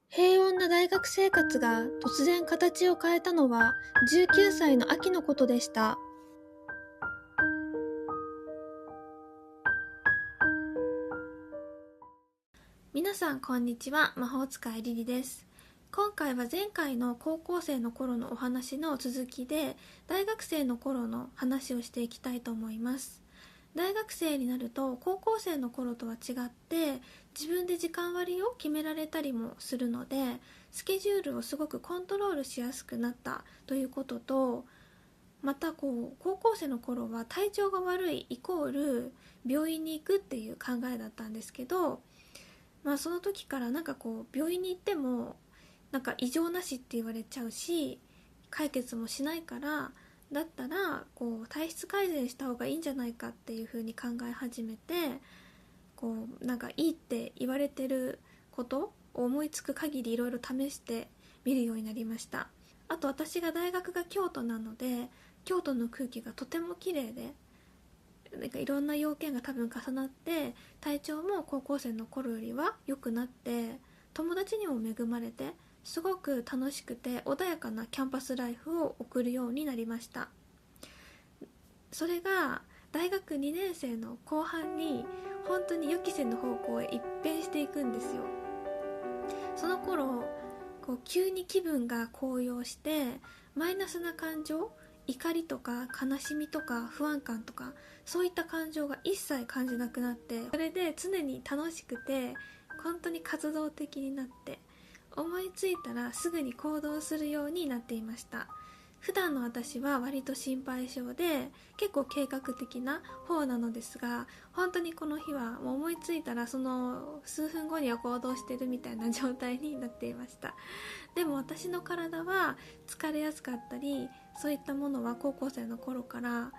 平穏な大学生活が突然形を変えたのは19歳の秋のことでした。皆さんこんにちは、魔法使いリリです。今回は前回の高校生の頃のお話の続きで、大学生の頃の話をしていきたいと思います。大学生になると高校生の頃とは違って、自分で時間割を決められたりもするので、スケジュールをすごくコントロールしやすくなったということと、また高校生の頃は体調が悪いイコール病院に行くっていう考えだったんですけど、その時から病院に行っても異常なしって言われちゃうし、解決もしないから、だったら体質改善した方がいいんじゃないかっていう風に考え始めて、いいって言われてることを思いつく限りいろいろ試してみるようになりました。あと私が大学が京都なので、京都の空気がとても綺麗で、いろんな要件が多分重なって体調も高校生の頃よりは良くなって、友達にも恵まれて、すごく楽しくて穏やかなキャンパスライフを送るようになりました。それが大学2年生の後半に本当に予期せぬ方向へ一変していくんですよ。その頃急に気分が高揚して、マイナスな感情、怒りとか悲しみとか不安感とか、そういった感情が一切感じなくなって、それで常に楽しくて本当に活動的になって、思いついたらすぐに行動するようになっていました。普段の私は割と心配性で結構計画的な方なのですが、本当にこの日はもう思いついたらその数分後には行動してるみたいな状態になっていました。でも私の体は疲れやすかったり、そういったものは高校生の頃から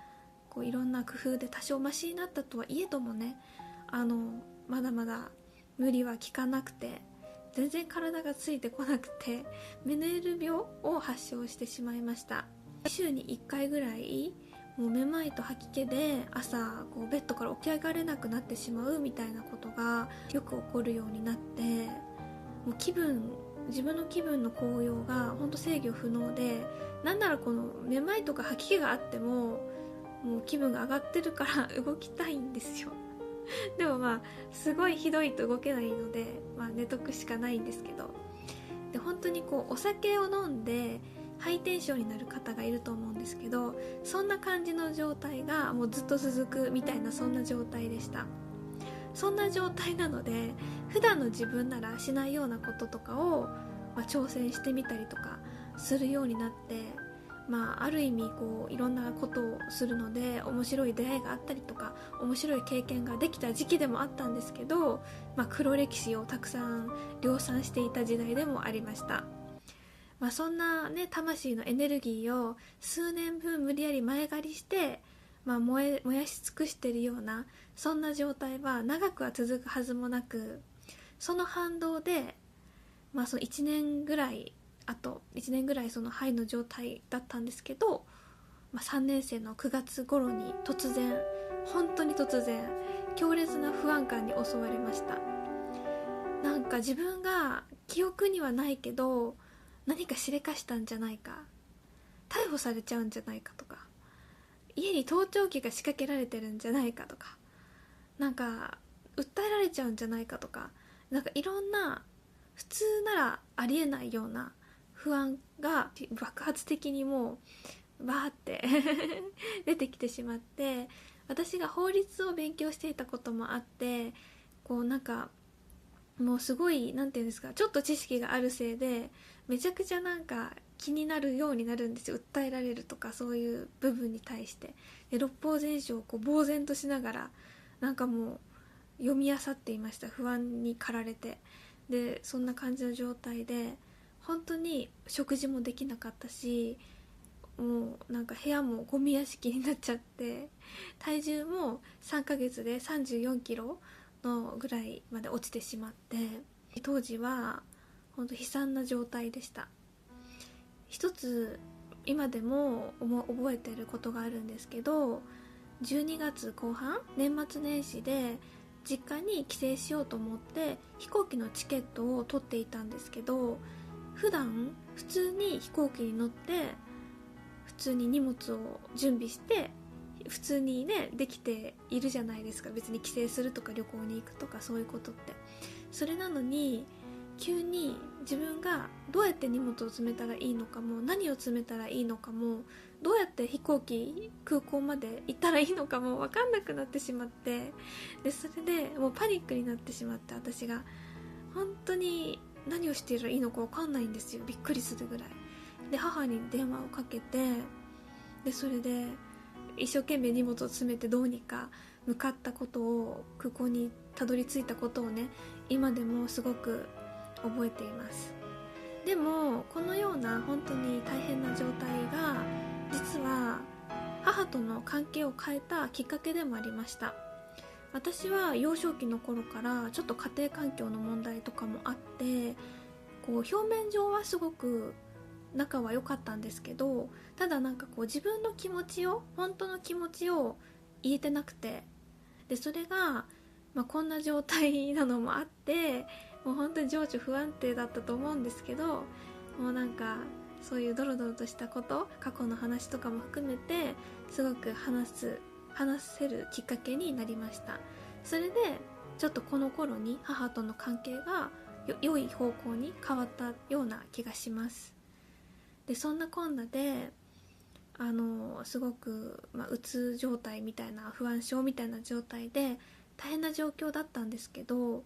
いろんな工夫で多少マシになったとはいえどもね、まだまだ無理は効かなくて、全然体がついてこなくて、メネール病を発症してしまいました。週に1回ぐらいもうめまいと吐き気で朝ベッドから起き上がれなくなってしまうみたいなことがよく起こるようになって、もう自分の気分の高揚が本当制御不能で、なんならこのめまいとか吐き気があってももう気分が上がってるから動きたいんですよ。でもすごいひどいと動けないので、寝とくしかないんですけど、で本当にお酒を飲んでハイテンションになる方がいると思うんですけど、そんな感じの状態がもうずっと続くみたいな、そんな状態でした。そんな状態なので、普段の自分ならしないようなこととかを、挑戦してみたりとかするようになって、ある意味いろんなことをするので面白い出会いがあったりとか、面白い経験ができた時期でもあったんですけど、黒歴史をたくさん量産していた時代でもありました。そんなね、魂のエネルギーを数年分無理やり前借りして、燃やし尽くしているような、そんな状態は長くは続くはずもなく、その反動で、その1年ぐらいあと1年ぐらいその肺の状態だったんですけど、3年生の9月頃に突然、本当に突然強烈な不安感に襲われました。自分が記憶にはないけど何かしでかしたんじゃないか、逮捕されちゃうんじゃないかとか、家に盗聴器が仕掛けられてるんじゃないかとか、訴えられちゃうんじゃないかとか、いろんな普通ならありえないような不安が爆発的にもうバーって出てきてしまって、私が法律を勉強していたこともあって、もうすごいなんていうんですか、ちょっと知識があるせいでめちゃくちゃ気になるようになるんですよ。訴えられるとかそういう部分に対して。で六法全書を呆然としながらもう読み漁っていました。不安に駆られて。でそんな感じの状態で本当に食事もできなかったし、もう部屋もゴミ屋敷になっちゃって、体重も3ヶ月で34キロのぐらいまで落ちてしまって、当時は本当悲惨な状態でした。一つ今でも覚えてることがあるんですけど、12月後半、年末年始で実家に帰省しようと思って飛行機のチケットを取っていたんですけど、普段普通に飛行機に乗って普通に荷物を準備して普通にねできているじゃないですか。別に帰省するとか旅行に行くとかそういうことって。それなのに急に自分がどうやって荷物を詰めたらいいのかも、何を詰めたらいいのかも、どうやって飛行機空港まで行ったらいいのかも分かんなくなってしまって、でそれでもうパニックになってしまって、私が本当に何をしていればいいのか分かんないんですよ。びっくりするぐらいで、母に電話をかけて、でそれで一生懸命荷物を詰めてどうにか向かったことを、空港にたどり着いたことをね、今でもすごく覚えています。でもこのような本当に大変な状態が実は母との関係を変えたきっかけでもありました。私は幼少期の頃からちょっと家庭環境の問題とかもあって、こう表面上はすごく仲は良かったんですけど、ただなんかこう自分の気持ちを、本当の気持ちを言えてなくて、でそれが、こんな状態なのもあって、もう本当に情緒不安定だったと思うんですけど、もうなんかそういうドロドロとしたこと、過去の話とかも含めてすごく話せるきっかけになりました。それでちょっとこの頃に母との関係が良い方向に変わったような気がします。でそんなこんなですごく、うつ状態みたいな、不安症みたいな状態で大変な状況だったんですけど、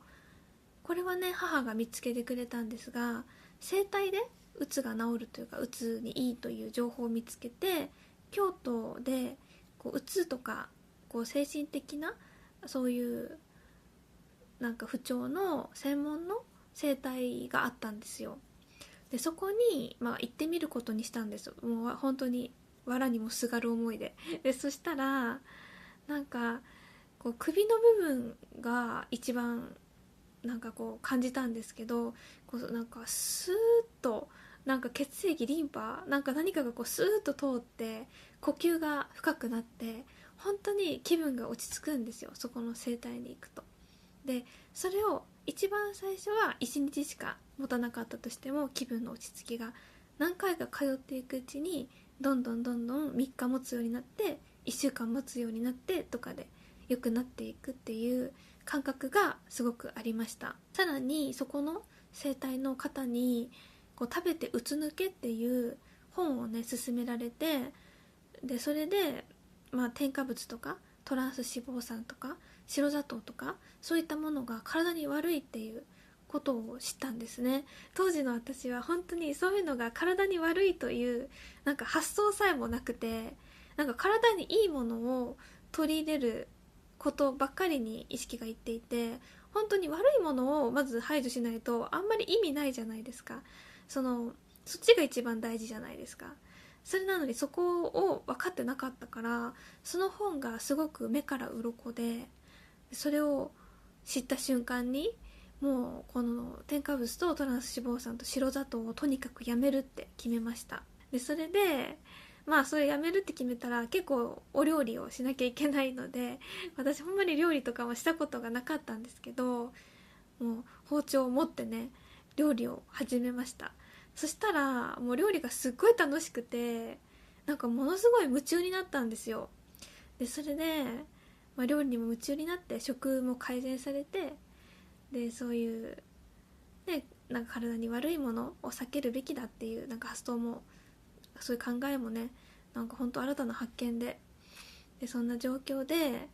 これはね母が見つけてくれたんですが、整体でうつが治るというか、うつにいいという情報を見つけて、京都でこううつとかこう精神的なそういうなんか不調の専門の整体があったんですよ。でそこに、行ってみることにしたんです。もう本当に藁にもすがる思いで。でそしたらなんかこう首の部分が一番なんかこう感じたんですけど、こうなんかスーッとなんか血液、リンパ、なんか何かがこうスーッと通って呼吸が深くなって、本当に気分が落ち着くんですよ、そこの整体に行くと。でそれを一番最初は1日しか持たなかったとしても、気分の落ち着きが何回か通っていくうちにどんどん3日持つようになって、1週間持つようになってとかで良くなっていくっていう感覚がすごくありました。さらにそこの整体の方にこう食べてうつ抜けっていう本をね勧められて、でそれで、添加物とかトランス脂肪酸とか白砂糖とかそういったものが体に悪いっていうことを知ったんですね。当時の私は本当にそういうのが体に悪いというなんか発想さえもなくて、なんか体にいいものを取り入れることばっかりに意識がいっていて、本当に悪いものをまず排除しないとあんまり意味ないじゃないですか。そっちが一番大事じゃないですか。それなのにそこを分かってなかったから、その本がすごく目から鱗で、それを知った瞬間にもうこの添加物とトランス脂肪酸と白砂糖をとにかくやめるって決めました。でそれでそれやめるって決めたら結構お料理をしなきゃいけないので、私ほんまに料理とかもしたことがなかったんですけど、もう包丁を持ってね料理を始めました。そしたらもう料理がすっごい楽しくて、なんかものすごい夢中になったんですよ。でそれで、料理にも夢中になって食も改善されて、でそういうね、なんか体に悪いものを避けるべきだっていうなんか発想も、そういう考えもね、なんか本当新たな発見で、そんな状況で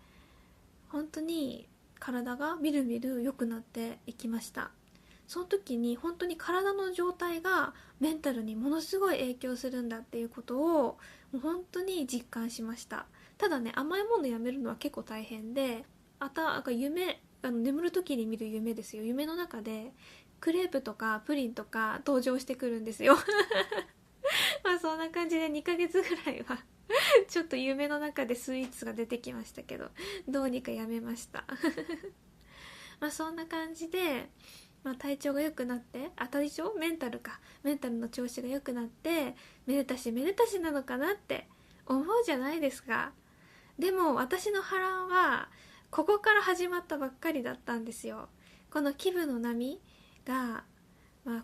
本当に体がみるみる良くなっていきました。その時に本当に体の状態がメンタルにものすごい影響するんだっていうことをもう本当に実感しました。ただね、甘いものやめるのは結構大変で、なんか眠る時に見る夢ですよ。夢の中でクレープとかプリンとか登場してくるんですよそんな感じで2ヶ月ぐらいはちょっと夢の中でスイーツが出てきましたけど、どうにかやめましたそんな感じで、体調が良くなって、体調メンタルの調子が良くなって、めでたしなのかなって思うじゃないですか。でも私の波乱はここから始まったばっかりだったんですよ。この気分の波が、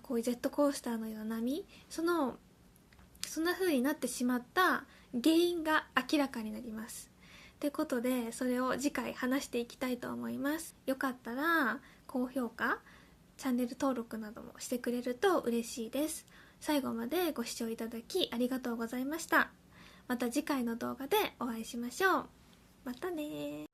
こういうジェットコースターのような波、そんな風になってしまった原因が明らかになります。ということで、それを次回話していきたいと思います。よかったら高評価、チャンネル登録などもしてくれると嬉しいです。最後までご視聴いただきありがとうございました。また次回の動画でお会いしましょう。またね。